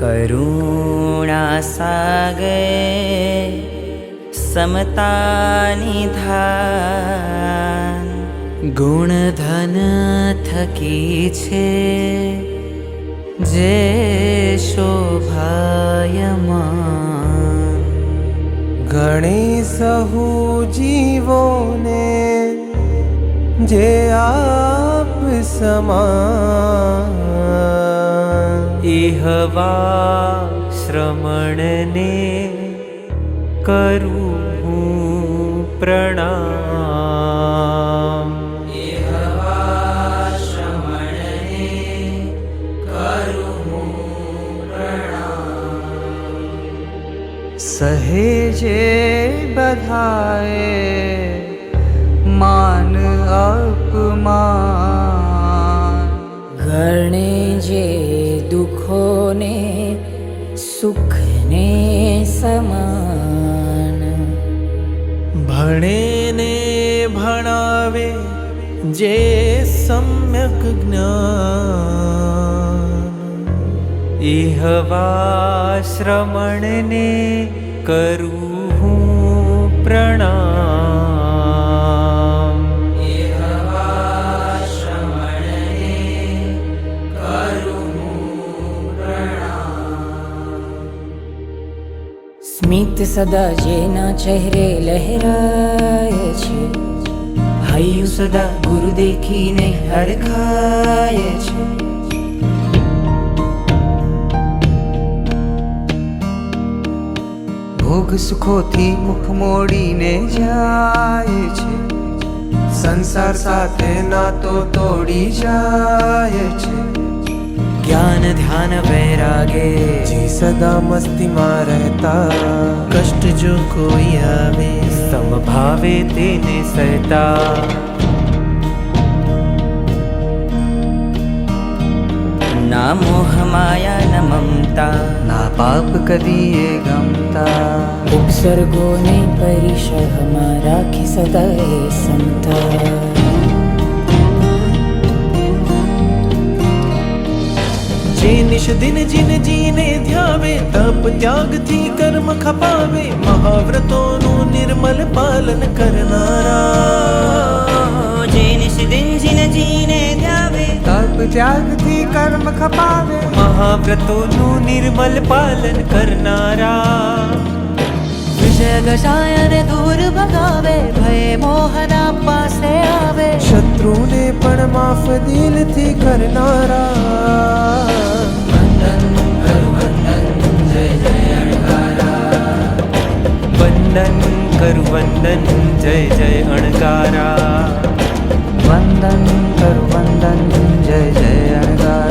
કરુણા સાગર સમતા નિધાન ગુણધન થકી છે જે શોભાયમાન ગણી સહુ જીવોને જે આપ સમાન ઇહવા શ્રમણને કરું પ્રણામ સહેજે બધાએ માન અપમાન ગણે જે દુઃખોને સુખને સમાન ભણે ને ભણાવે જે સમ્યક જ્ઞાન ઇહવા શ્રમણને કરું પ્રણામ સ્મિત સદા જેના ચહેરે લહેરાય છે હૈયું સદા ગુરુ દેખીને હરખાય છે ભોગ સુખોથી મુખ મોડીને જાય છે સંસાર સાથે નાતો તોડી જાય છે જ્ઞાન ધ્યાન વૈરાગે જે સદા મસ્તીમાં રહેતા કષ્ટ જો કોઈ આવે સમભાવે તેને સહેતા ના મોહ માયા ન મમતા ના પાપ કદી એ ગમતા ઉપસર્ગોને પરિશહમાં રાખી સદા એ સમતા જે નિશ દિન જીન જીને ધ્યાવે તપ ત્યાગથી કર્મ ખપાવે મહાવ્રતોનું નિર્મલ પાલન કરનારા જે નિષદિન જીન જીને ધ્યાવે તપ ત્યાગથી કર્મ ખપાવે મહાવ્રતોનું નિર્મલ પાલન કરનારા વિજય દશાયને દૂર ભગાવે ભય મોહના પાસે આવે શત્રુને પણ માફ દિલથી કરનારા વંદન કરું વંદન જય જય અણકારા વંદન કરું વંદન જય જય અણગારા